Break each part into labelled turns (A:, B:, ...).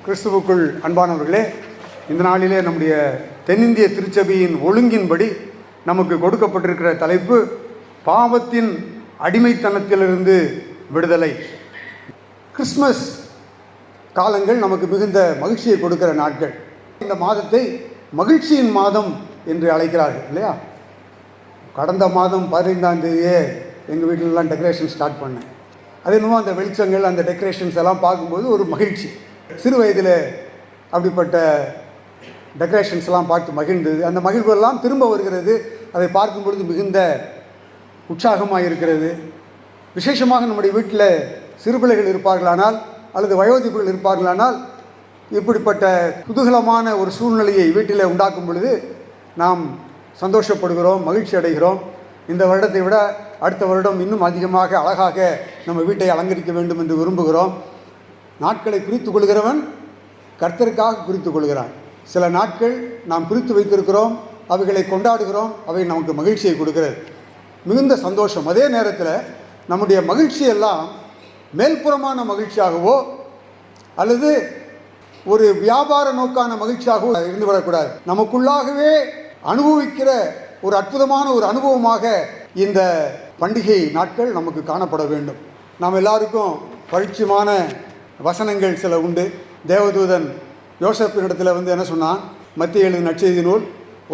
A: கிறிஸ்துவுக்குள் அன்பானவர்களே, இந்த நாளிலே நம்முடைய தென்னிந்திய திருச்சபையின் ஒழுங்கின்படி நமக்கு கொடுக்கப்பட்டிருக்கிற தலைப்பு பாவத்தின் அடிமைத்தனத்திலிருந்து விடுதலை. கிறிஸ்மஸ் காலங்கள் நமக்கு மிகுந்த மகிழ்ச்சியை கொடுக்கிற நாட்கள். இந்த மாதத்தை மகிழ்ச்சியின் மாதம் என்று அழைக்கிறார்கள் இல்லையா? கடந்த மாதம் 15ஆம் தேதியே எங்கள் வீட்டிலலாம் டெக்கரேஷன் ஸ்டார்ட் பண்ணேன். அது என்னமோ அந்த வெளிச்சங்கள், அந்த டெக்கரேஷன்ஸ் எல்லாம் பார்க்கும்போது ஒரு மகிழ்ச்சி. சிறு வயதில் அப்படிப்பட்ட டெக்கரேஷன்ஸ்லாம் பார்த்து மகிழ்ந்தது. அந்த மகிழ்வெல்லாம் திரும்ப வருகிறது. அதை பார்க்கும் பொழுது மிகுந்த உற்சாகமாக இருக்கிறது. விசேஷமாக நம்முடைய வீட்டில் சிறுபிள்ளைகள் இருப்பார்களானால் அல்லது வயோதிபர்கள் இருப்பார்களானால் இப்படிப்பட்ட குதூகலமான ஒரு சூழ்நிலையை வீட்டில் உண்டாக்கும் பொழுது நாம் சந்தோஷப்படுகிறோம், மகிழ்ச்சி அடைகிறோம். இந்த வருடத்தை விட அடுத்த வருடம் இன்னும் அதிகமாக அழகாக நம்ம வீட்டை அலங்கரிக்க வேண்டும் என்று விரும்புகிறோம். நாட்களை குறித்து கொள்கிறவன் கர்த்தருக்காக குறித்து கொள்கிறான். சில நாட்கள் நாம் குறித்து வைத்திருக்கிறோம், அவைகளை கொண்டாடுகிறோம். அவை நமக்கு மகிழ்ச்சியை கொடுக்கிறது, மிகுந்த சந்தோஷம். அதே நேரத்தில் நம்முடைய மகிழ்ச்சியெல்லாம் மேல்புறமான மகிழ்ச்சியாகவோ அல்லது ஒரு வியாபார நோக்கான மகிழ்ச்சியாகவோ இருந்துவிடக்கூடாது. நமக்குள்ளாகவே அனுபவிக்கிற ஒரு அற்புதமான ஒரு அனுபவமாக இந்த பண்டிகை நாட்கள் நமக்கு காணப்பட வேண்டும். நாம் எல்லாருக்கும் பரிச்சயமான வசனங்கள் சில உண்டு. தேவதூதன் யோசேப்பினிடத்தில் என்ன சொன்னான்? மத்திய எழுதின நற்செய்தி நூல்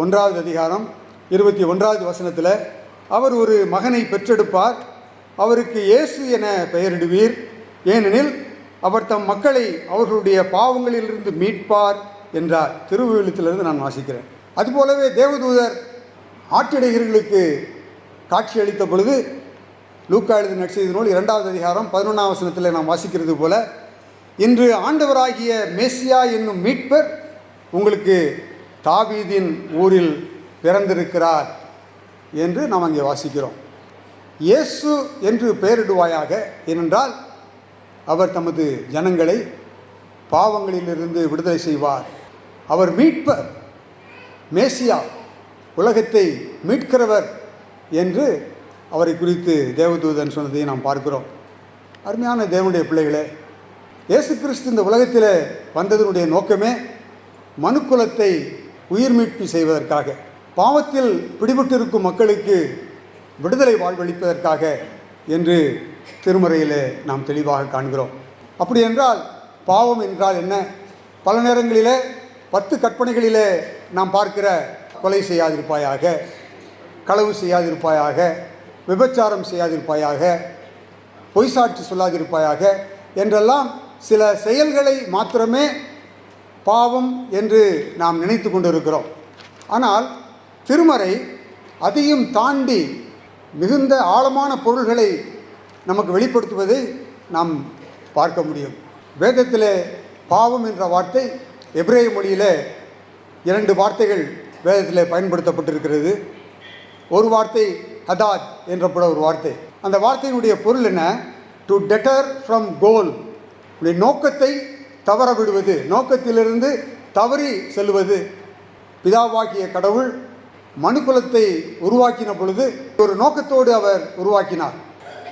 A: 1ஆவது அதிகாரம் 21வது வசனத்தில், அவர் ஒரு மகனை பெற்றெடுப்பார், அவருக்கு இயேசு என பெயரிடுவீர், ஏனெனில் அவர் தம் மக்களை அவர்களுடைய பாவங்களிலிருந்து மீட்பார் என்றார். திருவிழுத்திலிருந்து நான் வாசிக்கிறேன். அதுபோலவே தேவதூதர் ஆட்டிடையர்களுக்கு காட்சி அளித்த பொழுது லூக்கா எழுதின நற்செய்தி நூல் 2வது அதிகாரம் 11ஆம் வசனத்தில் நாம் வாசிக்கிறது போல, இன்று ஆண்டவராகிய மேசியா என்னும் மீட்பர் உங்களுக்கு தாவீதின் ஊரில் பிறந்திருக்கிறார் என்று நாம் அங்கே வாசிக்கிறோம். இயேசு என்று பெயரிடுவாயாக, ஏனென்றால் அவர் தமது ஜனங்களை பாவங்களிலிருந்து விடுதலை செய்வார். அவர் மீட்பர், மேசியா, உலகத்தை மீட்கிறவர் என்று அவரை குறித்து தேவதூதன் சொன்னதை நாம் பார்க்கிறோம். அருமையான தேவனுடைய பிள்ளைகளே, இயேசு கிறிஸ்து இந்த உலகத்தில் வந்ததனுடைய நோக்கமே மனுக்குலத்தை உயிர் மீட்பு செய்வதற்காக, பாவத்தில் பிடிபட்டிருக்கும் மக்களுக்கு விடுதலை வாழ்வளிப்பதற்காக என்று திருமறையில் நாம் தெளிவாக காண்கிறோம். அப்படி என்றால் பாவம் என்றால் என்ன? பல நேரங்களிலே 10 கற்பனைகளிலே நாம் பார்க்கிற கொலை செய்யாதிருப்பாயாக, களவு செய்யாதிருப்பாயாக, விபச்சாரம் செய்யாதிருப்பாயாக, பொய் சாட்சி சொல்லாதிருப்பாயாக என்றெல்லாம் சில செயல்களை மாத்திரமே பாவம் என்று நாம் நினைத்து கொண்டிருக்கிறோம். ஆனால் திருமறை அதையும் தாண்டி மிகுந்த ஆழமான பொருள்களை நமக்கு வெளிப்படுத்துவதை நாம் பார்க்க முடியும். வேதத்தில் பாவம் என்ற வார்த்தை எபிரேய மொழியில் 2 வார்த்தைகள் வேதத்தில் பயன்படுத்தப்பட்டிருக்கிறது. ஒரு வார்த்தை ஹதாத் என்றப்பட ஒரு வார்த்தை. அந்த வார்த்தையினுடைய பொருள் என்ன? டு டெட்டர் ஃப்ரம் கோல், நோக்கத்தை தவற விடுவது, நோக்கத்திலிருந்து தவறி செல்வது. பிதாவாகிய கடவுள் மனுக்குலத்தை உருவாக்கின பொழுது ஒரு நோக்கத்தோடு அவர் உருவாக்கினார்.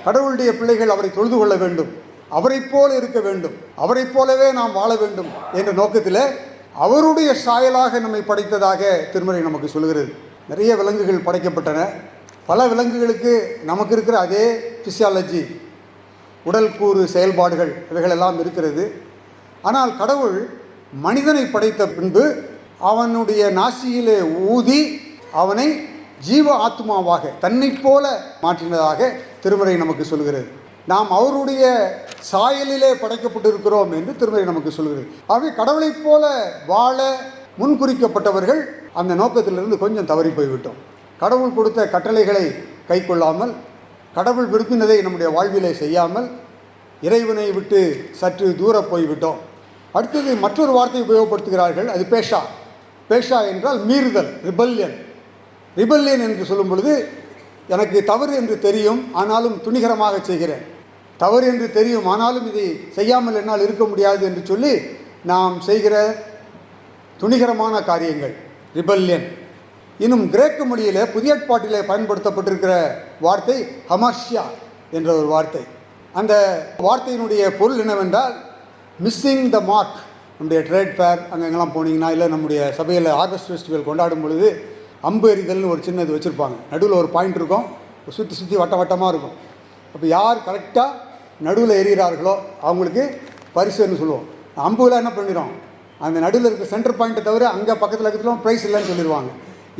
A: கடவுளுடைய பிள்ளைகள் அவரை தொழுது கொள்ள வேண்டும், அவரைப் போல இருக்க வேண்டும், அவரைப் போலவே நாம் வாழ வேண்டும் என்ற நோக்கத்தில் அவருடைய சாயலாக நம்மை படைத்ததாக திருமறை நமக்கு சொல்கிறது. நிறைய விலங்குகள் படைக்கப்பட்டன. பல விலங்குகளுக்கு நமக்கு இருக்கிற அதே ஃபிசியாலஜி, உடல் கூறு, செயல்பாடுகள் இவைகளெல்லாம் இருக்கிறது. ஆனால் கடவுள் மனிதனை படைத்த பின்பு அவனுடைய நாசியிலே ஊதி அவனை ஜீவ ஆத்மாவாக தன்னை போல மாற்றினதாக திருமறை நமக்கு சொல்கிறது. நாம் அவருடைய சாயலிலே படைக்கப்பட்டிருக்கிறோம் என்று திருமறை நமக்கு சொல்கிறது. ஆகவே கடவுளைப் போல வாழ முன்குறிக்கப்பட்டவர்கள் அந்த நோக்கத்திலிருந்து கொஞ்சம் தவறி போய்விட்டோம். கடவுள் கொடுத்த கட்டளைகளை கை கொள்ளாமல், கடவுள் விரும்பினதை நம்முடைய வாழ்விலே செய்யாமல் இறைவனை விட்டு சற்று தூர போய்விட்டோம். அடுத்தது மற்றொரு வார்த்தை உபயோகப்படுத்துகிறார்கள். அது பேஷா. பேஷா என்றால் மீறுதல், ரிபல்லியன். ரிபல்லியன் என்று சொல்லும் பொழுது எனக்கு தவறு என்று தெரியும், ஆனாலும் துணிகரமாக செய்கிறேன். தவறு என்று தெரியும், ஆனாலும் இதை செய்யாமல் என்னால் இருக்க முடியாது என்று சொல்லி நாம் செய்கிற துணிகரமான காரியங்கள் ரிபல்லியன். இன்னும் கிரேக்க மொழியில் புதிய ஏற்பாட்டிலே பயன்படுத்தப்பட்டிருக்கிற வார்த்தை ஹமாஷ்யா என்ற ஒரு வார்த்தை. அந்த வார்த்தையினுடைய பொருள் என்னவென்றால் மிஸ்ஸிங் த மார்க் நம்முடைய ட்ரேட் ஃபேர் அங்கெங்கெல்லாம் போனீங்கன்னா, இல்லை நம்முடைய சபையில் ஹார்வெஸ்ட் ஃபெஸ்டிவல் கொண்டாடும் பொழுது அம்பு எறிதல்னு ஒரு சின்ன இது வச்சுருப்பாங்க. நடுவில் ஒரு பாயிண்ட் இருக்கும், சுற்றி சுற்றி வட்டமாக இருக்கும். அப்போ யார் கரெக்டாக நடுவில் எறிகிறார்களோ அவங்களுக்கு பரிசுன்னு சொல்லுவோம். அம்புகளை என்ன பண்ணிடும், அந்த நடுவில் இருக்க சென்டர் பாயிண்ட்டை தவிர அங்கே பக்கத்தில் இருக்கிறோம் ப்ரைஸ் இல்லைன்னு சொல்லிடுவாங்க.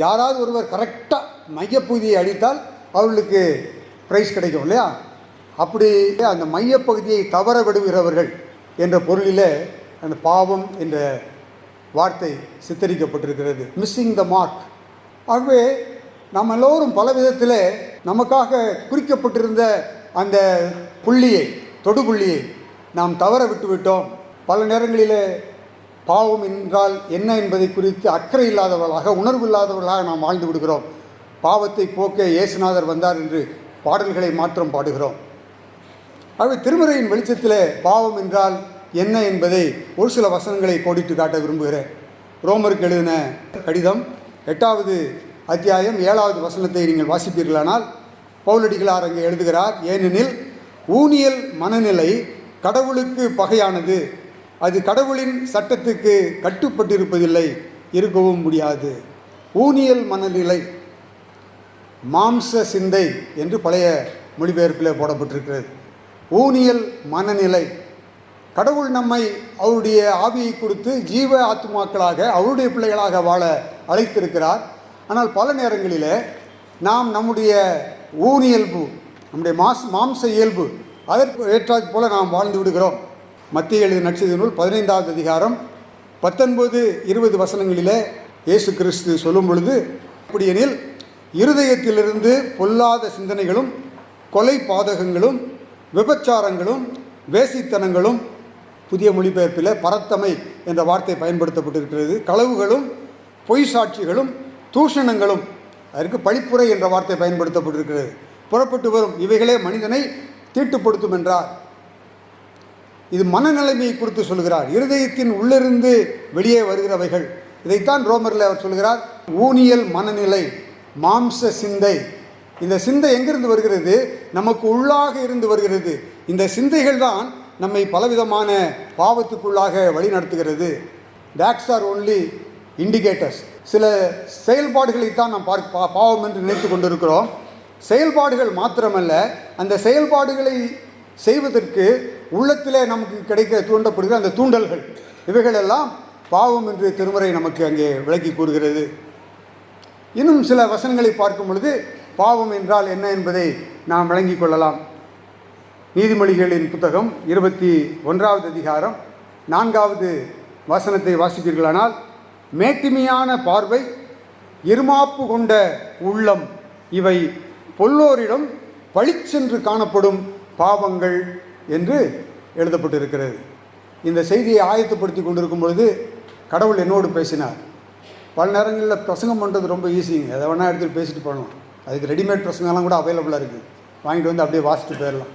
A: யாராவது ஒருவர் கரெக்டாக மையப்பகுதியை அடித்தால் அவர்களுக்கு ப்ரைஸ் கிடைக்கும் இல்லையா? அப்படி அந்த மையப்பகுதியை தவற விடுகிறவர்கள் என்ற பொருளில் அந்த பாவம் என்ற வார்த்தை சித்தரிக்கப்பட்டிருக்கிறது. Missing the mark. ஆகவே நாம் எல்லோரும் பல விதத்தில் நமக்காக குறிக்கப்பட்டிருந்த அந்த புள்ளியை, தொடுபுள்ளியை நாம் தவற விட்டுவிட்டோம். பல நேரங்களில் பாவம் என்றால் என்ன என்பதை குறித்து அக்கறை இல்லாதவர்களாக, உணர்வு இல்லாதவர்களாக நாம் வாழ்ந்து விடுகிறோம். பாவத்தை போக்க இயேசுநாதர் வந்தார் என்று பாடல்களை மாற்றம் பாடுகிறோம். ஆகவே திருமறையின் வெளிச்சத்தில் பாவம் என்றால் என்ன என்பதை ஒரு சில வசனங்களை கோடிட்டு காட்ட விரும்புகிறேன். ரோமருக்கு எழுதின கடிதம் 8வது அத்தியாயம் 7வது வசனத்தை நீங்கள் வாசிப்பீர்களானால், பவுலடிகளார் அங்கே எழுதுகிறார், ஏனெனில் ஊனியல் மனநிலை கடவுளுக்கு பகையானது, அது கடவுளின் சட்டத்துக்கு கட்டுப்பட்டிருப்பதில்லை, இருக்கவும் முடியாது. ஊனியல் மனநிலை, மாம்ச சிந்தை என்று பழைய மொழிபெயர்ப்பில் போடப்பட்டிருக்கிறது. ஊனியல் மனநிலை. கடவுள் நம்மை அவருடைய ஆவியை கொடுத்து ஜீவ ஆத்மாக்களாக அவருடைய பிள்ளைகளாக வாழ அழைத்திருக்கிறார். ஆனால் பல நேரங்களில் நாம் நம்முடைய ஊனியல்பு, நம்முடைய மாம்ச இயல்பு, அதற்கு ஏற்றாது போல நாம் வாழ்ந்து விடுகிறோம். மத்திய எழுதிய நற்செய்தி நூல் 15வது அதிகாரம் 19-20 வசனங்களில் இயேசு கிறிஸ்து சொல்லும் பொழுது, அப்படியெனில் இருதயத்திலிருந்து பொல்லாத சிந்தனைகளும் கொலை பாதகங்களும் விபச்சாரங்களும் வேசித்தனங்களும், புதிய மொழிபெயர்ப்பில் பரத்தமை என்ற வார்த்தை பயன்படுத்தப்பட்டிருக்கிறது, களவுகளும் பொய் சாட்சிகளும் தூஷணங்களும், அதற்கு பழிப்புரை என்ற வார்த்தை பயன்படுத்தப்பட்டிருக்கிறது, புறப்பட்டு வரும் இவைகளே மனிதனை தீட்டுப்படுத்தும் என்றார். இது மனநிலைமையை குறித்து சொல்கிறார். இருதயத்தின் உள்ளிருந்து வெளியே வருகிறவைகள். இதைத்தான் ரோமரில் அவர் சொல்கிறார், ஊனியல் மனநிலை, மாம்ச சிந்தை. இந்த சிந்தை எங்கிருந்து வருகிறது? நமக்கு உள்ளாக இருந்து வருகிறது. இந்த சிந்தைகள் தான் நம்மை பலவிதமான பாவத்துக்குள்ளாக வழி நடத்துகிறது. Talks are only indicators. சில செயல்பாடுகளைத்தான் நாம் பாவம் என்று நினைத்து கொண்டிருக்கிறோம். செயல்பாடுகள் மாத்திரமல்ல, அந்த செயல்பாடுகளை செய்வதற்கு உள்ளத்திலே நமக்கு கிடைக்க தூண்டப்படுகிற அந்த தூண்டல்கள், இவைகளெல்லாம் பாவம் என்று திருமறை நமக்கு அங்கே விளக்கி கூறுகிறது. இன்னும் சில வசனங்களை பார்க்கும் பொழுது பாவம் என்றால் என்ன என்பதை நாம் விளங்கிக் கொள்ளலாம். நீதிமொழிகளின் புத்தகம் 21வது அதிகாரம் 4வது வசனத்தை வாசிப்பீர்களானால், மேட்டிமையான பார்வை, இருமாப்பு கொண்ட உள்ளம், இவை பொல்லோரிடம் பழிச்சென்று காணப்படும் பாவங்கள் என்று எழுதப்பட்டிருக்கிறது. இந்த செய்தியை ஆயத்தப்படுத்தி கொண்டிருக்கும் பொழுது கடவுள் என்னோடு பேசினார். பல நேரங்களில் பிரசங்கம் பண்ணுறது ரொம்ப ஈஸிங்க, எதை வேணால் எடுத்துகிட்டு பேசிட்டு போகலாம். அதுக்கு ரெடிமேட் பிரசங்கெல்லாம் கூட அவைலபிளாக இருக்குது, வாங்கிட்டு வந்து அப்படியே வாசிட்டு போயிடலாம்.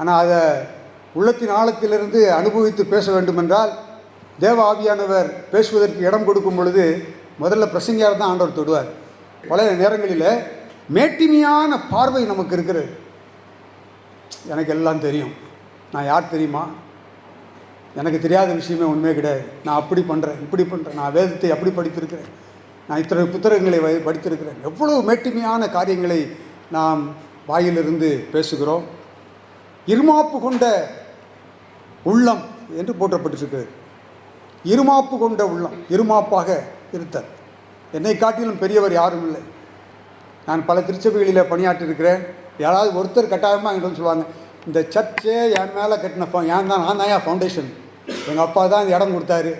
A: ஆனால் அதை உள்ளத்தின் ஆழத்திலிருந்து அனுபவித்து பேச வேண்டுமென்றால் தேவ ஆவியானவர் பேசுவதற்கு இடம் கொடுக்கும் பொழுது முதல்ல பிரசங்கியார் தான் ஆண்டவர் தொடுவார். பல நேரங்களில் மேட்டிமையான பார்வை நமக்கு இருக்கிறது. எனக்கு எல்லாம் தெரியும், நான் யார் தெரியுமா, எனக்கு தெரியாத விஷயமே உண்மையே கிடையாது, நான் அப்படி பண்ணுறேன் இப்படி பண்ணுறேன், நான் வேதத்தை அப்படி படித்திருக்கிறேன், நான் இத்தனை புத்தகங்களை படித்திருக்கிறேன். எவ்வளவு மேட்டிமையான காரியங்களை நாம் வாயிலிருந்து பேசுகிறோம். இருமாப்பு கொண்ட உள்ளம் என்று போற்றப்பட்டிருக்கிறது. இருமாப்பு கொண்ட உள்ளம், இருமாப்பாக இருத்தல். என்னை காட்டிலும் பெரியவர் யாரும் இல்லை. நான் பல திருச்சபைகளில் பணியாற்றிருக்கிறேன். யாராவது ஒருத்தர் கட்டாயமாக என்கிட்ட சொல்லுவாங்க, இந்த சர்ச்சே என் மேலே கட்டின நான் தான் என் ஃபவுண்டேஷன், எங்கள் அப்பா தான் இந்த இடம் கொடுத்தாரு,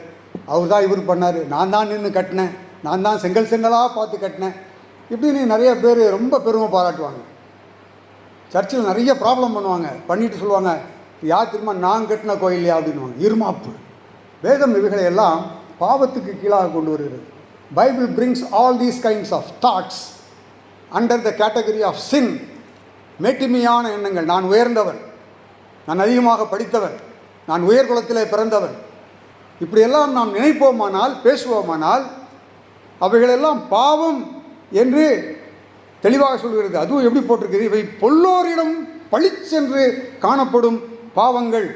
A: அவர் தான் இவர் பண்ணார், நான் தான் நின்று கட்டினேன், நான் தான் செங்கலாக பார்த்து கட்டினேன், இப்படின்னு நிறைய பேர் ரொம்ப பெருமை பாராட்டுவாங்க. சர்ச்சில் நிறைய ப்ராப்ளம் பண்ணுவாங்க, பண்ணிட்டு சொல்லுவாங்க, யார் திரும்ப நான் கட்டின கோயிலையா அப்படின்வாங்க. இருமாப்பு. வேதம் இவைகளை எல்லாம் பாவத்துக்கு கீழாக கொண்டு வருகிறது. Bible brings all these kinds of thoughts under the category of sin. மேட்டிமையான எண்ணங்கள், நான் உயர்ந்தவன், நான் அதிகமாக படித்தவன், நான் உயர்குலத்திலே பிறந்தவன், இப்படியெல்லாம் நாம் நினைப்போமானால், பேசுவோமானால் அவைகளெல்லாம் பாவம் என்று தெளிவாக சொல்கிறது. அதுவும் எப்படி போட்டிருக்கிறது, இவை பொல்லோரிடம் பழிச்சென்று காணப்படும் பாவங்கள்.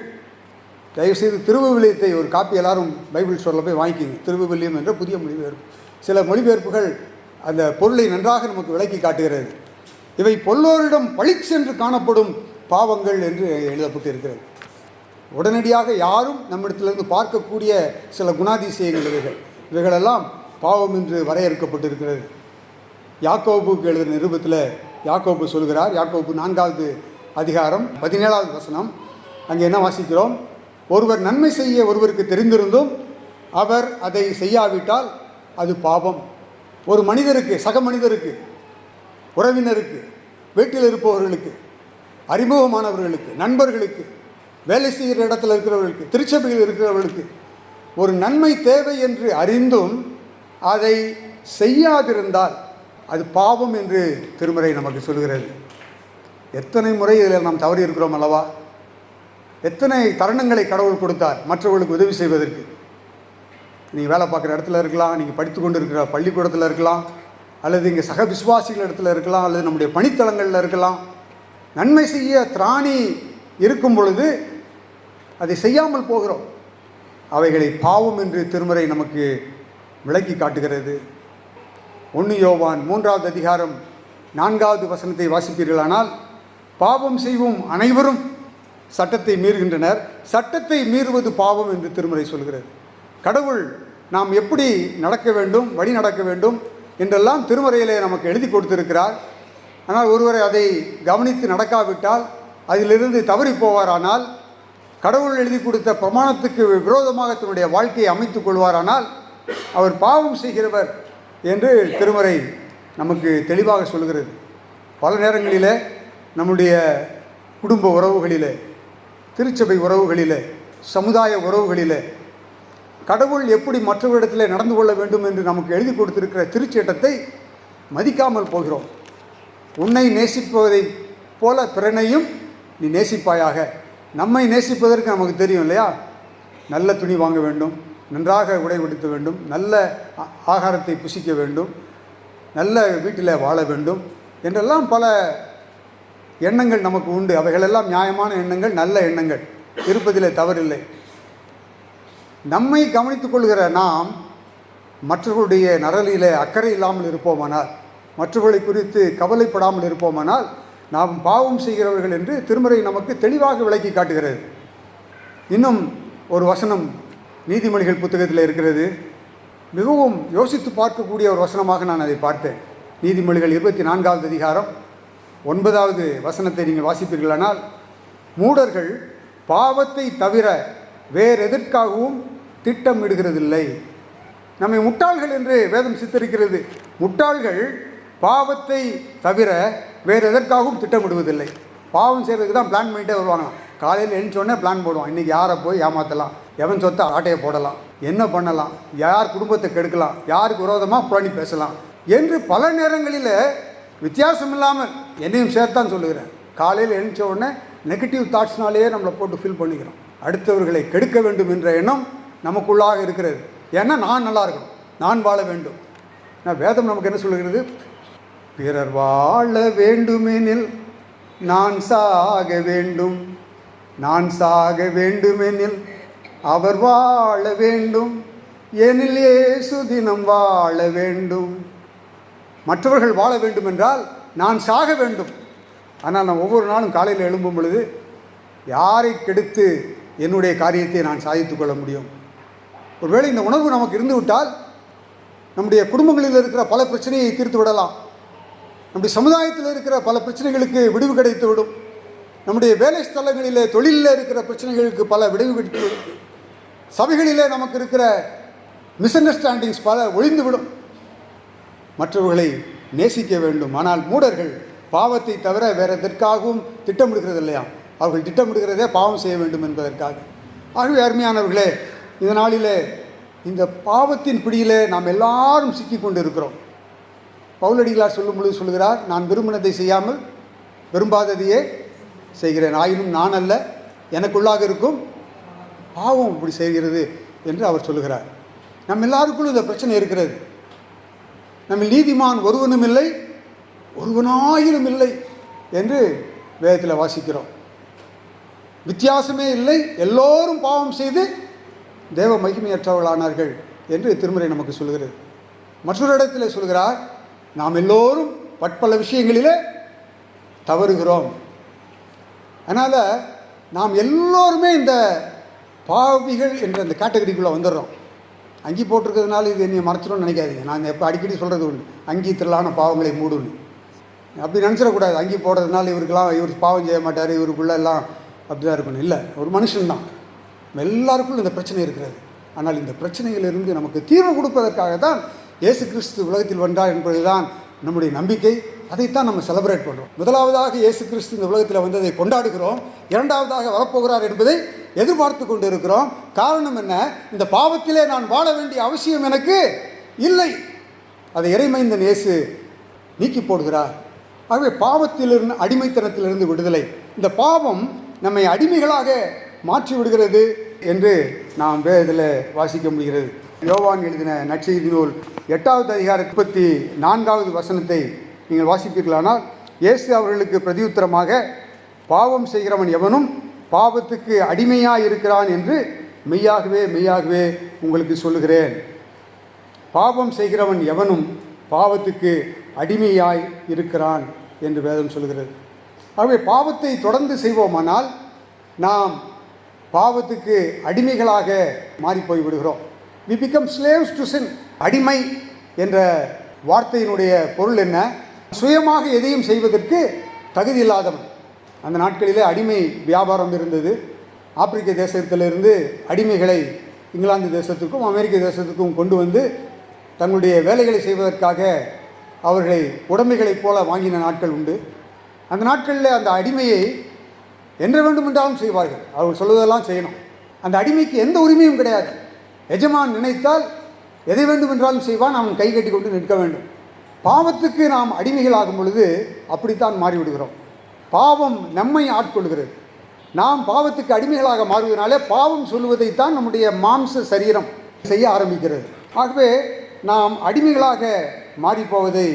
A: தயவுசெய்து திருவிவிலியத்தை ஒரு காப்பி எல்லாரும் பைபிள் ஸ்டோரில் போய் வாங்கிக்கிங்க. திருவிவிலியம் என்ற புதிய மொழிபெயர்ப்பு. சில மொழிபெயர்ப்புகள் அந்த பொருளை நன்றாக நமக்கு விளக்கி காட்டுகிறது. இவை பொல்லோரிடம் பழிச்சென்று காணப்படும் பாவங்கள் என்று எழுதப்பட்டு இருக்கிறது. உடனடியாக யாரும் நம்மிடத்திலிருந்து பார்க்கக்கூடிய சில குணாதிசயங்கள் இவைகளெல்லாம் பாவம் என்று வரையறுக்கப்பட்டிருக்கிறது. யாக்கோபுக்கு எழுதுகிற நிருபத்தில் யாக்கோபு சொல்கிறார். யாக்கோபு 4வது அதிகாரம் 17வது வசனம். அங்கே என்ன வாசிக்கிறோம்? ஒருவர் நன்மை செய்ய ஒருவருக்கு தெரிந்திருந்தும் அவர் அதை செய்யாவிட்டால் அது பாவம். ஒரு மனிதருக்கு, சக மனிதருக்கு, உறவினருக்கு, வீட்டில் இருப்பவர்களுக்கு, அறிமுகமானவர்களுக்கு, நண்பர்களுக்கு, வேலை செய்கிற இடத்துல இருக்கிறவர்களுக்கு, திருச்சபையில் இருக்கிறவர்களுக்கு ஒரு நன்மை தேவை என்று அறிந்தும் அதை செய்யாதிருந்தால் அது பாவம் என்று திருமறை நமக்கு சொல்கிறது. எத்தனை முறை இதில் நாம் தவறி இருக்கிறோம் அல்லவா? எத்தனை தருணங்களை கடவுள் கொடுத்தார் மற்றவர்களுக்கு உதவி செய்வதற்கு. நீங்கள் வேலை பார்க்குற இடத்துல இருக்கலாம், நீங்கள் படித்து கொண்டு இருக்கிற பள்ளிக்கூடத்தில் இருக்கலாம், அல்லது இங்கே சக விசுவாசிகள் இடத்துல இருக்கலாம், அல்லது நம்முடைய பணித்தளங்களில் இருக்கலாம். நன்மை செய்ய திராணி இருக்கும் பொழுது அதை செய்யாமல் போகிறோம். அவைகளை பாவம் என்று திருமறை நமக்கு விளக்கி காட்டுகிறது. 1 யோவான் 3வது அதிகாரம் 4வது வசனத்தை வாசிப்பீர்களானால், பாவம் செய்வோம் அனைவரும் சட்டத்தை மீறுகின்றனர், சட்டத்தை மீறுவது பாவம் என்று திருமறை சொல்கிறது. கடவுள் நாம் எப்படி நடக்க வேண்டும், வழி நடக்க வேண்டும் என்றெல்லாம் திருமறையிலே நமக்கு எழுதி கொடுத்திருக்கிறார். ஆனால் ஒருவரை அதை கவனித்து நடக்காவிட்டால், அதிலிருந்து தவறி போவாரானால், கடவுள் எழுதி கொடுத்த பிரமாணத்துக்கு விரோதமாக தன்னுடைய வாழ்க்கையை அமைத்துக் கொள்வாரானால் அவர் பாவம் செய்கிறவர் என்று திருமறை நமக்கு தெளிவாக சொல்கிறது. பல நேரங்களிலே நம்முடைய குடும்ப உறவுகளிலே, திருச்சபை உறவுகளிலே, சமுதாய உறவுகளிலே கடவுள் எப்படி மற்றவரிடத்தில் நடந்து கொள்ள வேண்டும் என்று நமக்கு எழுதி கொடுத்திருக்கிற திருச்சட்டத்தை மதிக்காமல் போகிறோம். உன்னை நேசிப்பதைப் போல பிறனையும் நீ நேசிப்பாயாக. நம்மை நேசிப்பதற்கு நமக்கு தெரியும் இல்லையா? நல்ல துணி வாங்க வேண்டும், நன்றாக உடை உடுத்த வேண்டும், நல்ல ஆகாரத்தை புசிக்க வேண்டும், நல்ல வீட்டில் வாழ வேண்டும் என்றெல்லாம் பல எண்ணங்கள் நமக்கு உண்டு. அவைகளெல்லாம் நியாயமான எண்ணங்கள், நல்ல எண்ணங்கள், இருப்பதிலே தவறில்லை. நம்மை கவனித்துக் கொள்கிற நாம் மற்றவர்களுடைய நரலிலே அக்கறை இல்லாமல் இருப்போமானால், மற்றவர்களை குறித்து கவலைப்படாமல் இருப்போமானால் நாம் பாவம் செய்கிறவர்கள் என்று திருமறை நமக்கு தெளிவாக விளக்கி காட்டுகிறது. இன்னும் ஒரு வசனம் நீதிமொழிகள் புத்தகத்தில் இருக்கிறது. மிகவும் யோசித்து பார்க்கக்கூடிய ஒரு வசனமாக நான் அதை பார்த்தேன். நீதிமொழிகள் 24வது அதிகாரம் 9வது வசனத்தை நீங்கள் வாசிப்பீர்களானால், மூடர்கள் பாவத்தை தவிர வேறெதற்காகவும் திட்டமிடுகிறதில்லை. நம்மை முட்டாள்கள் என்று வேதம் சித்தரிக்கிறது. முட்டாள்கள் பாவத்தை தவிர வேறு எதற்காகவும் திட்டமிடுவதில்லை. பாவம் செய்கிறதுக்கு தான் பிளான் பண்ணிகிட்டே வருவாங்க. காலையில் எழுந்தோடனே பிளான் போடுவான். இன்றைக்கி யாரை போய் ஏமாற்றலாம், எவன் சொத்தை ஆட்டையை போடலாம், என்ன பண்ணலாம், யார் குடும்பத்தை கெடுக்கலாம், யாருக்கு விரோதமாக புரணி பேசலாம் என்று பல நேரங்களில் வித்தியாசம் இல்லாமல் என்னையும் சேர்த்தான் சொல்லுகிறேன். காலையில் எழுந்த உடனே நெகட்டிவ் தாட்ஸ்னாலேயே நம்மளை போட்டு ஃபில் பண்ணிக்கிறோம். அடுத்தவர்களை கெடுக்க வேண்டும் என்ற எண்ணம் நமக்குள்ளாக இருக்கிறது. ஏன்னா நான் நல்லா இருக்கணும், நான் வாழ வேண்டும். வேதம் நமக்கு என்ன சொல்லுகிறது? பிறர் வாழ வேண்டுமெனில் நான் சாக வேண்டும், நான் சாக வேண்டுமெனில் அவர் வாழ வேண்டும், எனில் இயேசு தினம் வாழ வேண்டும். மற்றவர்கள் வாழ வேண்டும் என்றால் நான் சாக வேண்டும். ஆனால் நான் ஒவ்வொரு நாளும் காலையில் எழும்பும் பொழுது யாரை கெடுத்து என்னுடைய காரியத்தை நான் சாதித்து கொள்ள முடியும்? ஒருவேளை இந்த உணர்வு நமக்கு இருந்து விட்டால் நம்முடைய குடும்பங்களில் இருக்கிற பல பிரச்சனையை தீர்த்து விடலாம். நம்முடைய சமுதாயத்தில் இருக்கிற பல பிரச்சனைகளுக்கு விடுவு கிடைத்து விடும். நம்முடைய வேலை ஸ்தலங்களிலே, தொழிலில் இருக்கிற பிரச்சனைகளுக்கு பல விடுவு கிடைத்துவிடும். சபைகளிலே நமக்கு இருக்கிற மிஸ் அண்டர்ஸ்டாண்டிங்ஸ் பல ஒழிந்துவிடும். மற்றவர்களை நேசிக்க வேண்டும். ஆனால் மூடர்கள் பாவத்தை தவிர வேறு எதற்காகவும் திட்டமிடுகிறது இல்லையா? அவர்கள் திட்டமிடுகிறதே பாவம் செய்ய வேண்டும் என்பதற்காக. ஆகவே அருமையானவர்களே, இந்த நாளிலே இந்த பாவத்தின் பிடியிலே நாம் எல்லாரும் சிக்கி கொண்டு இருக்கிறோம். பவுலடிகளார் சொல்லும் பொழுது சொல்கிறார், நான் விரும்பினதை செய்யாமல் விரும்பாததையே செய்கிறேன், ஆயினும் நான் அல்ல எனக்குள்ளாக இருக்கும் பாவம் இப்படி செய்கிறது என்று அவர் சொல்லுகிறார். நம்ம எல்லாருக்குள்ளும் இந்த பிரச்சனை இருக்கிறது. நம்ம நீதிமான் ஒருவனும் இல்லை, ஒருவனாயிலும் இல்லை என்று வேதத்தில் வாசிக்கிறோம். வித்தியாசமே இல்லை, எல்லோரும் பாவம் செய்து தேவ மகிமையற்றவர்களானார்கள் என்று திருமறை நமக்கு சொல்கிறது. மற்றொரு இடத்தில் சொல்கிறார், நாம் எல்லோரும் பற்பல விஷயங்களிலே தவறுகிறோம். அதனால் நாம் எல்லோருமே இந்த பாவிகள் என்ற அந்த கேட்டகரிக்குள்ளே வந்துடுறோம். அங்கி போட்டிருக்கிறதுனால இது என்னை மறைச்சிடும்னு நினைக்காதீங்க. நான் எப்போ அடிக்கடி சொல்கிறது உண்டு, அங்கி திரளான பாவங்களை மூடுன்னு. அப்படி நினச்சிடக்கூடாது. அங்கி போடுறதுனால இவர் பாவம் செய்ய மாட்டார், இவருக்குள்ளே எல்லாம் அப்படி தான் இருக்கணும். இல்லை, ஒரு மனுஷன்தான். எல்லாருக்குள்ளும் இந்த பிரச்சனை இருக்கிறது. ஆனால் இந்த பிரச்சனைகளிலிருந்து நமக்கு தீர்வு கொடுப்பதற்காக தான் இயேசு கிறிஸ்து உலகத்தில் வந்தார் என்பது தான் நம்முடைய நம்பிக்கை. அதைத்தான் நம்ம செலிப்ரேட் பண்ணுறோம். முதலாவதாக இயேசு கிறிஸ்து இந்த உலகத்தில் வந்ததை கொண்டாடுகிறோம். இரண்டாவதாக வரப்போகிறார் என்பதை எதிர்பார்த்து கொண்டு இருக்கிறோம். காரணம் என்ன? இந்த பாவத்திலே நான் வாழ வேண்டிய அவசியம் எனக்கு இல்லை. அதை இறைமைந்தன் இயேசு நீக்கி போடுகிறார். ஆகவே பாவத்திலிருந்து, அடிமைத்தனத்திலிருந்து விடுதலை. இந்த பாவம் நம்மை அடிமைகளாக மாற்றி விடுகிறது என்று நாம் இதில் வாசிக்க முடிகிறது. யோவான் எழுதின நற்செய்தி நூல் 8வது அதிகாரம் 34வது வசனத்தை நீங்கள் வாசிப்பீர்களானால், இயேசு அவர்களுக்கு பிரதியுத்தரமாக, பாவம் செய்கிறவன் எவனும் பாவத்துக்கு அடிமையாக இருக்கிறான் என்று மெய்யாகவே மெய்யாகவே உங்களுக்கு சொல்லுகிறேன். பாவம் செய்கிறவன் எவனும் பாவத்துக்கு அடிமையாய் இருக்கிறான் என்று வேதம் சொல்கிறது. ஆகவே பாவத்தை தொடர்ந்து செய்வோமானால் நாம் பாவத்துக்கு அடிமைகளாக மாறிப்போய் விடுகிறோம். we become slaves to sin. அடிமை என்ற வார்த்தையினுடைய பொருள் என்ன? சுயமாக எதையும் செய்வதற்கு தகுதி இல்லாதவன். அந்த நாட்களிலே அடிமை வியாபாரம் இருந்தது. ஆப்பிரிக்க தேசத்திலிருந்து அடிமைகளை இங்கிலாந்து தேசத்துக்கும் அமெரிக்க தேசத்துக்கும் கொண்டு வந்து தங்களுடைய வேலைகளை செய்வதற்காக அவர்களை உடைமைகளைப் போல வாங்கின நாட்கள் உண்டு. அந்த நாட்களில் அந்த அடிமையை என்ன வேண்டுமென்றாலும் செய்வார்கள். அவர்கள் சொல்வதெல்லாம் செய்யணும். அந்த அடிமைக்கு எந்த உரிமையும் கிடையாது. எஜமான் நினைத்தால் எதை வேண்டுமென்றாலும் செய்வான். அவன் கை கட்டி கொண்டு நிற்க வேண்டும். பாவத்துக்கு நாம் அடிமைகளாகும் பொழுது அப்படித்தான் மாறிவிடுகிறோம். பாவம் நம்மை ஆட்கொள்கிறது. நாம் பாவத்துக்கு அடிமைகளாக மாறுவதனாலே பாவம் சொல்வதைத்தான் நம்முடைய மாம்ச சரீரம் செய்ய ஆரம்பிக்கிறது. ஆகவே நாம் அடிமைகளாக மாறிப்போவதை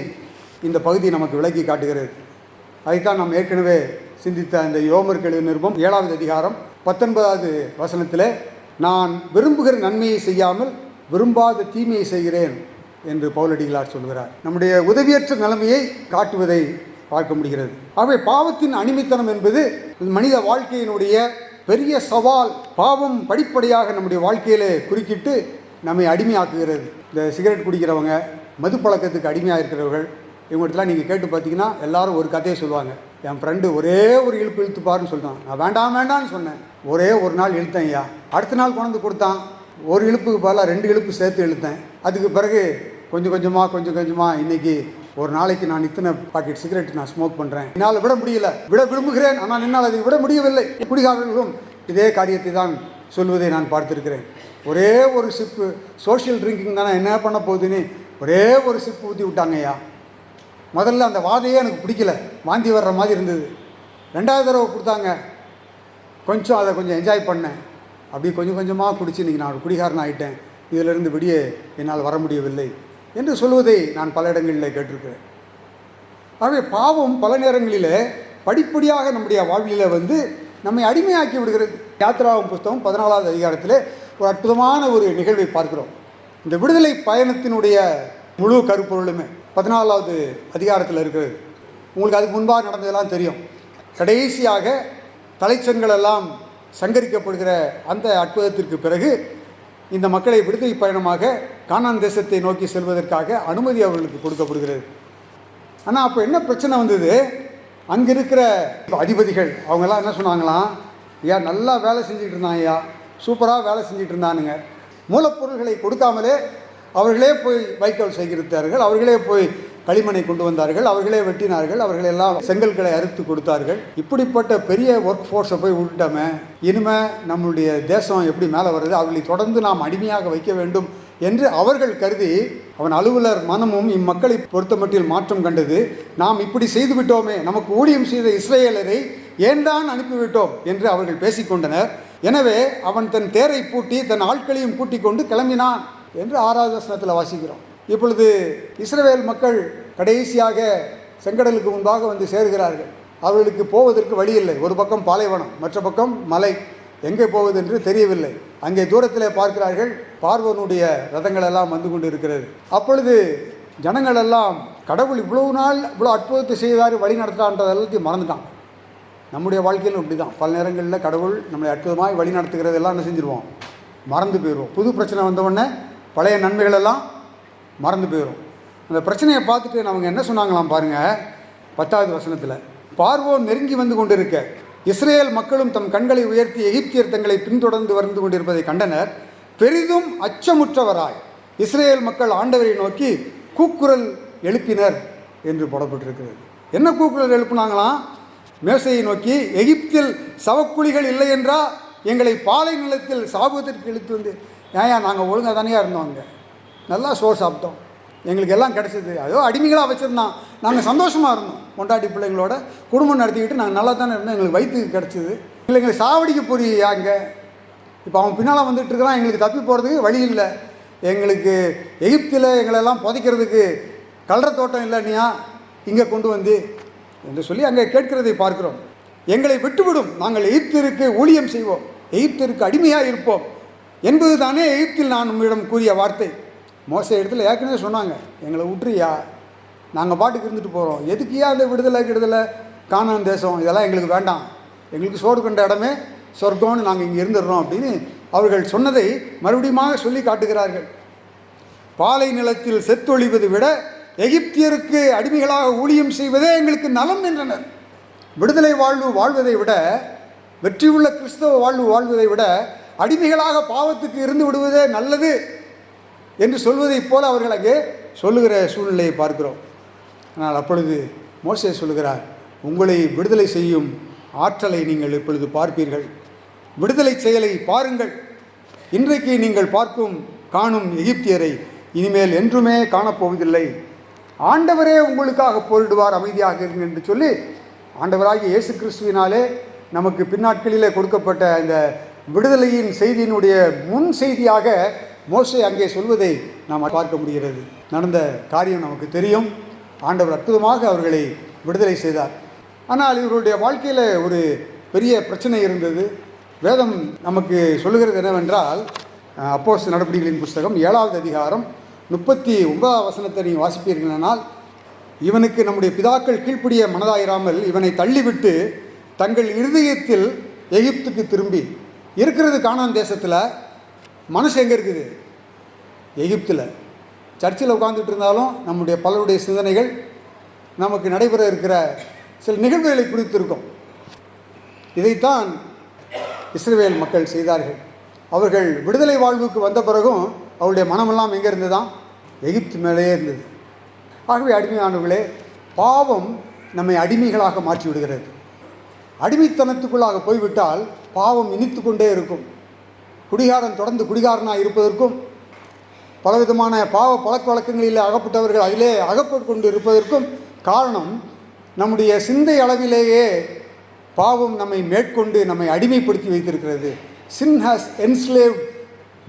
A: இந்த பகுதி நமக்கு விளக்கி காட்டுகிறது. அதைத்தான் நாம் ஏற்கனவே சிந்தித்த இந்த ரோமர்கள் நிருபம் 7வது அதிகாரம் 19வது வசனத்தில், நான் விரும்புகிற நன்மையை செய்யாமல் விரும்பாத தீமையை செய்கிறேன் என்று பவுலடிகளார் சொல்கிறார். நம்முடைய உதவியற்ற நிலைமையை காட்டுவதை பார்க்க முடிகிறது. ஆகவே பாவத்தின் அடிமைத்தனம் என்பது மனித வாழ்க்கையினுடைய பெரிய சவால். பாவம் படிப்படியாக நம்முடைய வாழ்க்கையிலே குறுக்கிட்டு நம்மை அடிமையாக்குகிறது. இந்த சிகரெட் குடிக்கிறவங்க, மது பழக்கத்துக்கு அடிமையாக இருக்கிறவர்கள், இவங்கள்ட்டலாம் நீங்கள் கேட்டு பார்த்தீங்கன்னா எல்லாரும் ஒரு கதையை சொல்லுவாங்க. என் ஃப்ரெண்டு ஒரே ஒரு இழுப்பு இழுத்துப்பாருன்னு சொல்லிட்டான். நான் வேண்டாம் வேண்டான்னு சொன்னேன். ஒரே ஒரு நாள் இழுத்தேன் ஐயா. அடுத்த நாள் கொண்டு கொடுத்தான். ஒரு இழுப்புக்கு பதிலாக 2 இழுப்பு சேர்த்து இழுத்தேன். அதுக்கு பிறகு கொஞ்சம் கொஞ்சமாக இன்றைக்கி ஒரு நாளைக்கு நான் இத்தனை பாக்கெட் சிகரெட் நான் ஸ்மோக் பண்ணுறேன். என்னால் விட முடியல. விட விரும்புகிறேன், ஆனால் என்னால் அதை விட முடியவில்லை. குடிகாரர்களும் இதே காரியத்தை தான் சொல்வதை நான் பார்த்துருக்கிறேன். ஒரே ஒரு சிப்பு, சோஷியல் ட்ரிங்கிங் தானே, என்ன பண்ண போகுதுன்னு ஒரே ஒரு சிப்பு ஊற்றி விட்டாங்கய்யா. முதல்ல அந்த வாதையே எனக்கு பிடிக்கல, வாந்தி வர்ற மாதிரி இருந்தது. 2வது தடவை கொடுத்தாங்க, அதை கொஞ்சம் என்ஜாய் பண்ணேன். அப்படி கொஞ்சம் கொஞ்சமாக குடித்து இன்றைக்கி நான் ஒரு குடிகாரன் ஆகிட்டேன். இதிலிருந்து வெளியே என்னால் வர முடியவில்லை என்று சொல்வதை நான் பல இடங்களில் கேட்டிருக்கிறேன். ஆகவே பாவம் பல நேரங்களில் படிப்படியாக நம்முடைய வாழ்வியில் வந்து நம்மை அடிமையாக்கி விடுகிறது. யாத்திராவும் புஸ்தகம் 14வது அதிகாரத்தில் ஒரு அற்புதமான ஒரு நிகழ்வை பார்க்கிறோம். இந்த விடுதலை பயணத்தினுடைய முழு கருப்பொருளுமே 14வது அதிகாரத்தில் இருக்கிறது. உங்களுக்கு அதுக்கு முன்பாக நடந்ததெல்லாம் தெரியும். கடைசியாக தலைச்சன்கள் எல்லாம் சங்கரிக்கப்படுகிற அந்த அற்புதத்திற்கு பிறகு இந்த மக்களை விடுதலை பயணமாக கானான் தேசத்தை நோக்கி செல்வதற்காக அனுமதி அவர்களுக்கு கொடுக்கப்படுகிறது. ஆனால் அப்போ என்ன பிரச்சனை வந்தது? அங்கே இருக்கிற அதிபதிகள் அவங்கெல்லாம் என்ன சொன்னாங்களாம், ஐயா நல்லா வேலை செஞ்சுட்டு இருந்தாங்க, ஐயா சூப்பராக வேலை செஞ்சுட்டு இருந்தானுங்க. மூலப்பொருள்களை கொடுக்காமலே அவர்களே போய் வைக்கோல் சேகரித்தார்கள், அவர்களே போய் களிமண்ணை கொண்டு வந்தார்கள், அவர்களே வெட்டினார்கள், அவர்களெல்லாம் செங்கல்களை அறுத்து கொடுத்தார்கள். இப்படிப்பட்ட பெரிய ஒர்க் ஃபோர்ஸை போய் விட்டுட்டோமே, இனிமேல் நம்மளுடைய தேசம் எப்படி மேலே வருது, அவர்களை தொடர்ந்து நாம் அடிமையாக வைக்க வேண்டும் என்று அவர்கள் கருதி, அவன் அலுவலர் மனமும் இம்மக்களை பொறுத்தமட்டில் மாற்றம் கண்டது. நாம் இப்படி செய்துவிட்டோமே, நமக்கு ஊழியம் செய்த இஸ்ரவேலரை ஏன் தான் அனுப்பிவிட்டோம் என்று அவர்கள் பேசிக்கொண்டனர். எனவே அவன் தன் தேரை பூட்டி தன் ஆட்களையும் கூட்டிக் கொண்டு கிளம்பினான் என்று 6வது வசனத்தில் வாசிக்கிறோம். இப்பொழுது இஸ்ரவேல் மக்கள் கடைசியாக செங்கடலுக்கு முன்பாக வந்து சேர்கிறார்கள். அவர்களுக்கு போவதற்கு வழி இல்லை. ஒரு பக்கம் பாலைவனம், மற்ற பக்கம் மலை. எங்கே போவது என்று தெரியவில்லை. அங்கே தூரத்தில் பார்க்கிறார்கள், பார்வோனுடைய ரதங்கள் எல்லாம் வந்து கொண்டு இருக்கிறது. அப்பொழுது ஜனங்கள் எல்லாம் கடவுள் இவ்வளவு நாள் இவ்வளோ அற்புதத்தை செய்தார், வழி நடத்துகிறான்றது எல்லாத்தையும் மறந்துட்டான். நம்முடைய வாழ்க்கையிலும் இப்படி தான். பல நேரங்களில் கடவுள் நம்மளை அற்புதமாக வழி நடத்துகிறதெல்லாம் என்ன செஞ்சுருவோம், மறந்து போயிடுவோம். புது பிரச்சனை வந்தவுடனே பழைய நன்மைகளெல்லாம் மறந்து போயிடும். அந்த பிரச்சனையை பார்த்துட்டு அவங்க என்ன சொன்னாங்களாம் பாருங்கள், 10வது வசனத்தில், பார்வோன் நெருங்கி வந்து கொண்டிருக்க இஸ்ரேல் மக்களும் தம் கண்களை உயர்த்தி எகிப்தியர் தங்களை பின்தொடர்ந்து வந்து கொண்டிருப்பதை கண்டனர். பெரிதும் அச்சமுற்றவராய் இஸ்ரேல் மக்கள் ஆண்டவரை நோக்கி கூக்குரல் எழுப்பினர் என்று போடப்பட்டிருக்கிறது. என்ன கூக்குரல் எழுப்பினாங்களாம்? மேசையை நோக்கி, எகிப்தில் சவக்குழிகள் இல்லை என்றா எங்களை பாலை நிலத்தில் சாபத்திற்கு இழுத்து வந்து, ஏன் நாங்கள் ஒழுங்காக தானே இருந்தோம், அங்கே நல்லா சோறு சாப்பிட்டோம், எங்களுக்கு எல்லாம் கிடச்சிது, அதோ அடிமைகளாக வச்சுருந்தான், நாங்கள் சந்தோஷமாக இருந்தோம், கொண்டாட்டி பிள்ளைங்களோட குடும்பம் நடத்திக்கிட்டு நாங்கள் நல்லா தானே இருந்தோம், எங்களுக்கு வயிற்றுக்கு கிடச்சிது, இல்லை எங்களுக்கு சாவடிக்க போறியா அங்கே? இப்போ அவன் பின்னால் வந்துட்டு இருக்கிறான், எங்களுக்கு தப்பி போகிறதுக்கு வழி இல்லை, எங்களுக்கு எகிப்தில் எங்களெல்லாம் புதைக்கிறதுக்கு கல்ற தோட்டம் இல்லைனியா இங்கே கொண்டு வந்து என்று சொல்லி அங்கே கேட்கிறதை பார்க்கிறோம். எங்களை விட்டுவிடும், நாங்கள் எகிப்திற்கு ஊழியம் செய்வோம், எகிப்திற்கு அடிமையாக இருப்போம் என்பது தானே எகிப்தில் நான் உம்மிடம் கூறிய வார்த்தை. மோசே இடத்துல ஏற்கனவே சொன்னாங்க, எங்களை விட்டுறியா, நாங்கள் பாட்டுக்கு இருந்துட்டு போகிறோம், எதுக்கியா அந்த விடுதலை கானான் தேசம், இதெல்லாம் எங்களுக்கு வேண்டாம், எங்களுக்கு சோறு கண்ட இடமே சொர்க்கம்னு நாங்கள் இங்கே இருந்துடுறோம் அப்படின்னு அவர்கள் சொன்னதை மறுபடியும் சொல்லி காட்டுகிறார்கள். பாலை நிலத்தில் செத்தொழிவதை விட எகிப்தியருக்கு அடிமைகளாக ஊழியம் செய்வதே எங்களுக்கு நலம் என்றனர். விடுதலை வாழ்வதை விட, வெற்றியுள்ள கிறிஸ்தவ வாழ்வதை விட அடிமைகளாக பாவத்துக்கு இருந்து விடுவதே நல்லது என்று சொல்வதைப் போல அவர்கள் அங்கே சொல்லுகிற சூழ்நிலையை பார்க்கிறோம். ஆனால் அப்பொழுது மோசே சொல்லுகிறார், உங்களை விடுதலை செய்யும் ஆற்றலை நீங்கள் இப்பொழுது பார்ப்பீர்கள், விடுதலை செயலை பாருங்கள், இன்றைக்கு நீங்கள் காணும் எகிப்தியரை இனிமேல் என்றுமே காணப்போவதில்லை, ஆண்டவரே உங்களுக்காக போரிடுவார், அமைதியாக இருங்க என்று சொல்லி ஆண்டவராகிய இயேசு கிறிஸ்துவினாலே நமக்கு பின்னாட்களிலே கொடுக்கப்பட்ட இந்த விடுதலையின் செய்தியினுடைய முன் செய்தியாக மோசே அங்கே சொல்வதை நாம் பார்க்க முடிகிறது. நடந்த காரியம் நமக்கு தெரியும். ஆண்டவர் அற்புதமாக அவர்களை விடுதலை செய்தார். ஆனால் இவர்களுடைய வாழ்க்கையில் ஒரு பெரிய பிரச்சனை இருந்தது. வேதம் நமக்கு சொல்லுகிறது என்னவென்றால், அப்போஸ்தலர் நடபடிகளின் புஸ்தகம் 7வது அதிகாரம் 39வது வசனத்தை நீங்கள் வாசிப்பீர்களானால், இவனுக்கு நம்முடைய பிதாக்கள் கீழ்ப்படிய மனதாயிராமல் இவனை தள்ளிவிட்டு தங்கள் இருதயத்தில் எகிப்துக்கு திரும்பி இருக்கிறது. கானான் தேசத்தில் மனசு எங்கே இருக்குது? எகிப்தில். சர்ச்சில் உட்கார்ந்துட்டு இருந்தாலும் நம்முடைய பலருடைய சிந்தனைகள் நமக்கு நடைபெற இருக்கிற சில நிகழ்வுகளை குறித்து இருக்கும். இதைத்தான் இஸ்ரவேல் மக்கள் செய்தார்கள். அவர்கள் விடுதலை வாழ்வுக்கு வந்த பிறகும் அவருடைய மனமெல்லாம் எங்கே இருந்ததுதான்? எகிப்து மேலேயே இருந்தது. ஆகவே அடிமையானவர்களே, பாவம் நம்மை அடிமைகளாக மாற்றி விடுகிறது. அடிமைத்தனத்துக்குள்ளாக போய்விட்டால் பாவம் இனித்து கொண்டே இருக்கும். குடிகாரன் தொடர்ந்து குடிகாரனாக இருப்பதற்கும், பலவிதமான பாவ பழக்க வழக்கங்களில் அகப்பட்டவர்கள் அதிலே அகப்பட்டு கொண்டு இருப்பதற்கும் காரணம் நம்முடைய சிந்தை அளவிலேயே பாவம் நம்மை மேற்கொண்டு நம்மை அடிமைப்படுத்தி வைத்திருக்கிறது. Sin has enslaved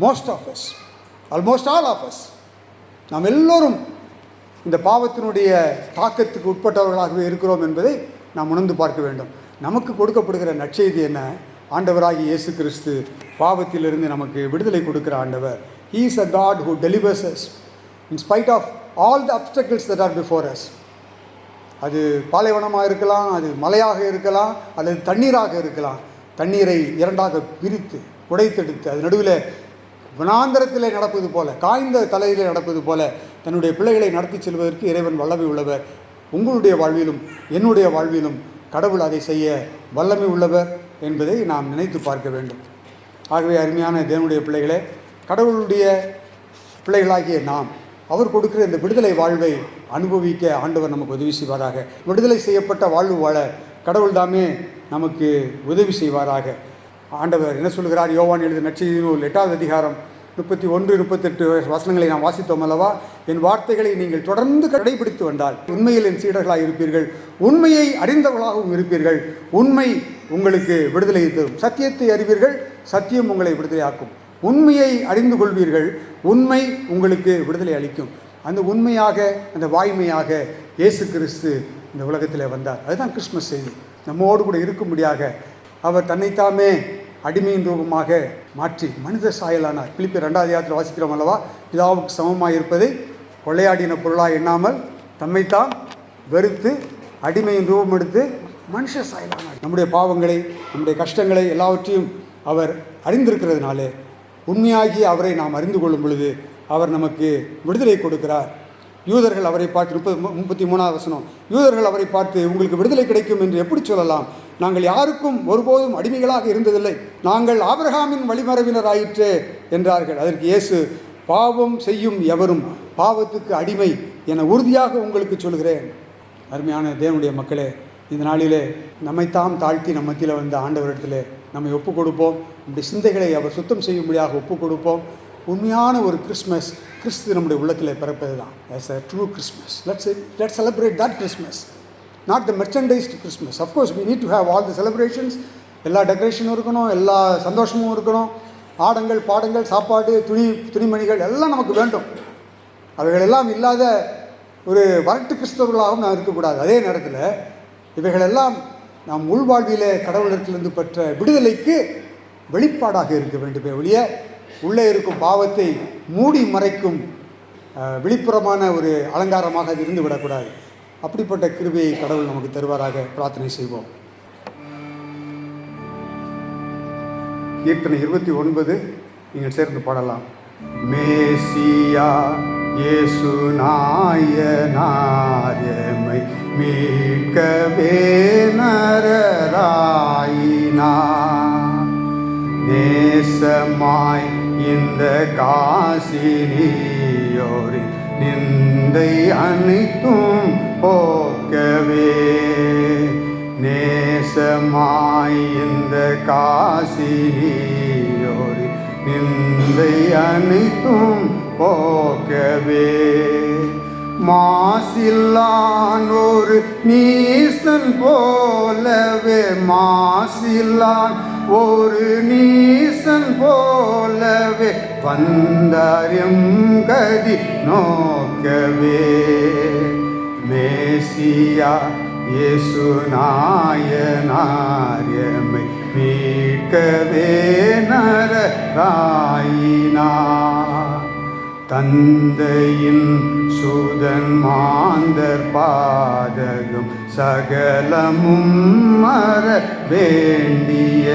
A: most of us, almost all of us. நாம் எல்லோரும் இந்த பாவத்தினுடைய தாக்கத்துக்கு உட்பட்டவர்களாகவே இருக்கிறோம் என்பதை நாம் உணர்ந்து பார்க்க வேண்டும். நமக்கு கொடுக்கப்படுகிற நற்செய்தி என்ன? ஆண்டவராகிய இயேசு கிறிஸ்து பாவத்திலிருந்து நமக்கு விடுதலை கொடுக்கிற ஆண்டவர். He is a God who delivers us in spite of all the obstacles that are before us. அது பாலைவனமாக இருக்கலாம், அது மலையாக இருக்கலாம், அல்லது தண்ணீராக இருக்கலாம். தண்ணீரை இரண்டாக பிரித்து உடைத்தெடுத்து அது நடுவில் வனாந்தரத்தில் நடப்பது போல, காய்ந்த தலையிலே நடப்பது போல தன்னுடைய பிள்ளைகளை நடத்தி செல்வதற்கு இறைவன் வல்லமை உள்ளவர். உங்களுடைய வாழ்விலும் என்னுடைய வாழ்விலும் கடவுள் அதை செய்ய வல்லமை உள்ளவர் என்பதை நாம் நினைத்து பார்க்க வேண்டும். ஆகவே அருமையான தேவனுடைய பிள்ளைகளே, கடவுளுடைய பிள்ளைகளாகிய நாம் அவர் கொடுக்கிற இந்த விடுதலை வாழ்வை அனுபவிக்க ஆண்டவர் நமக்கு உதவி செய்வாராக. விடுதலை செய்யப்பட்ட வாழ்வு வாழ கடவுள் தாமே நமக்கு உதவி செய்வாராக. ஆண்டவர் என்ன சொல்கிறார்? யோவான் எழுதிய நற்செய்தி நூல் 8வது அதிகாரம் 31-38 வசனங்களை நாம் வாசித்தோம் அல்லவா? என் வார்த்தைகளை நீங்கள் தொடர்ந்து கடைபிடித்து வந்தால் உண்மையில் என் சீடர்களாக இருப்பீர்கள், உண்மையை அறிந்தவர்களாகவும் இருப்பீர்கள், உண்மை உங்களுக்கு விடுதலை தரும், சத்தியத்தை அறிவீர்கள், சத்தியம் உங்களை விடுதலையாக்கும், உண்மையை அறிந்து கொள்வீர்கள், உண்மை உங்களுக்கு விடுதலை அளிக்கும். அந்த உண்மையாக, அந்த வாய்மையாக இயேசு கிறிஸ்து இந்த உலகத்தில் வந்தார். அதுதான் கிறிஸ்மஸ் செய்தி. நம்மோடு கூட இருக்கும்படியாக அவர் தன்னைத்தாமே அடிமையின் ரூபமாக மாற்றி மனித சாயலானார். பிலிப்பியர் 2ஆம் அதிகாரத்தில் வாசிக்கிறோம் அல்லவா, பிதாவுக்கு சமமாக இருப்பதை கொள்ளையாடின பொருளாக எண்ணாமல் தம்மைத்தான் வெறுத்து அடிமையின் ரூபம் எடுத்து மனுஷ சாயலானார். நம்முடைய பாவங்களை, நம்முடைய கஷ்டங்களை எல்லாவற்றையும் அவர் அறிந்திருக்கிறதுனாலே உண்மையாகி அவரை நாம் அறிந்து கொள்ளும் பொழுது அவர் நமக்கு விடுதலை கொடுக்கிறார். யூதர்கள் அவரை பார்த்து 33ஆம் வசனம், யூதர்கள் அவரை பார்த்து உங்களுக்கு விடுதலை கிடைக்கும் என்று எப்படி சொல்லலாம்? நாங்கள் யாருக்கும் ஒருபோதும் அடிமைகளாக இருந்ததில்லை, நாங்கள் ஆபிரகாமின் வழிமரபினர் ஆயிற்றே என்றார்கள். அதற்கு இயேசு, பாவம் செய்யும் எவரும் பாவத்துக்கு அடிமை என உறுதியாக உங்களுக்கு சொல்கிறேன். அருமையான தேவனுடைய மக்களே, இந்த நாளிலே நம்மைத்தாம் தாழ்த்தி நம்ம மத்தியில் வந்த ஆண்டவரிடத்தில் நம்மை ஒப்புக் கொடுப்போம். நம்முடைய சிந்தைகளை அவர் சுத்தம் செய்யும்படியாக ஒப்புக் கொடுப்போம். உண்மையான ஒரு கிறிஸ்மஸ் கிறிஸ்து நம்முடைய உள்ளத்தில் பிறப்பது தான். As a true Christmas. Let's celebrate that Christmas, not the merchandised Christmas. Of course we need to have all the celebrations. எல்லா டெக்கரேஷனும் இருக்கணும், எல்லா சந்தோஷமும் இருக்கணும், ஆடங்கள் பாடங்கள் சாப்பாடு துணிமணிகள் எல்லாம் நமக்கு வேண்டும். அவைகளெல்லாம் இல்லாத ஒரு வறட்டு கிறிஸ்தவர்களாகவும் நாம் இருக்கக்கூடாது. அதே நேரத்தில் இவைகளெல்லாம் நாம் உள்வாழ்விலே கடவுளிடத்திலிருந்து பெற்ற விடுதலைக்கு வெளிப்பாடாக இருக்க வேண்டுமே ஒழிய உள்ளே இருக்கும் பாவத்தை மூடி மறைக்கும் வெளிப்புறமான ஒரு அலங்காரமாக அது இருந்து விடக்கூடாது. அப்படிப்பட்ட கிருபையை கடவுள் நமக்கு தருவாராக பிரார்த்தனை செய்வோம். கீர்த்தனை 29 நீங்கள் சேர்ந்து பாடலாம். மேசியா இயேசு நாயனாரை மீட்கவே நரராயினார். நேசமாய் இந்த காசினியோரின் நிந்தை அனைத்தும் போக்கவே, நேசமாய் இந்த காசினியோரின் நிந்தை அனைத்தும் போக்கவே, மாசில்லான் ஒரு நீசன் போலவே, மாசில்லான் ஒரு நீசன் போலவே வந்தாரியம் கதி நோக்கவே, மேசியா இயேசு நாயனாரை மீட்கவே நரராயினார். தந்தையின் சூதன் மாந்தர் பாதகம் சகலமும் மற வேண்டிய,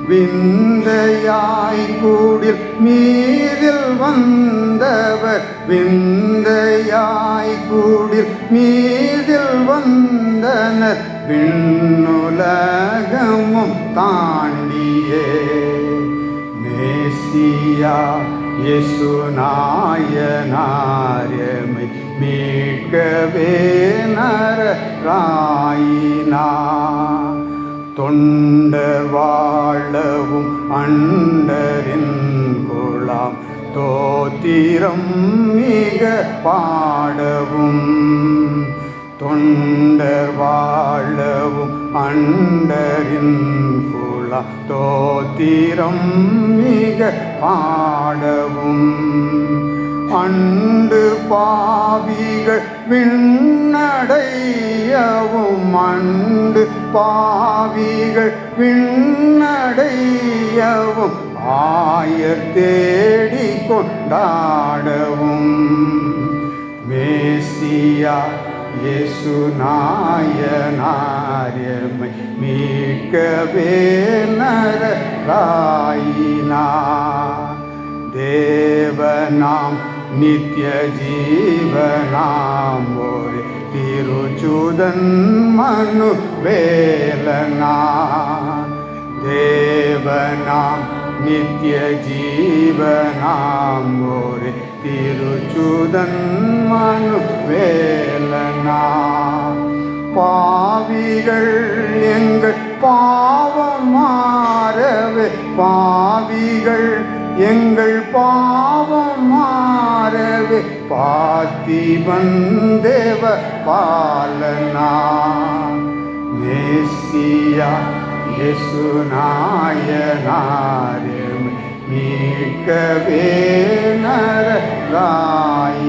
A: விந்தையாய் கூடில் மீதில் வந்தவர், விந்தையாய் கூடில் மீதில் வந்தனர் விண்ணுலகமும் தாண்டியே, மேசியா இயேசு நாயனாரை மீட்கவே நரராயினார். தொண்டர் வாழவும் அண்டரின் குலாம் தோத்திரம் மிக பாடவும், தொண்டர் வாழவும் அண்டரின் குலாம் தோத்திரம் மிக பாடவும், அண்டு பாவிகள் விண்ணடையவும், அண்டு பாவிகள் விண்ணடையவும், ஆயர் தேடி கொண்டாடவும், மேசியா இயேசு நாயனாரை மீட்கவே நரராயினார். தேவனாம் நித்திய ஜீவனாம் ஒரு திருச்சுதன் மனு வேலனார். தேவனாம் நித்திய ஜீவனாம் ஒரு திருச்சுதன் மனு வேலனார். பாவிகள் எங்கள் பாவம் மாறவே, பாவிகள் எங்கள் பாவம் மாறவே பார்த்திபன் தேவ பாலனா. மேசியா இயேசு நாயனாரை மீட்கவே நரராயினார்.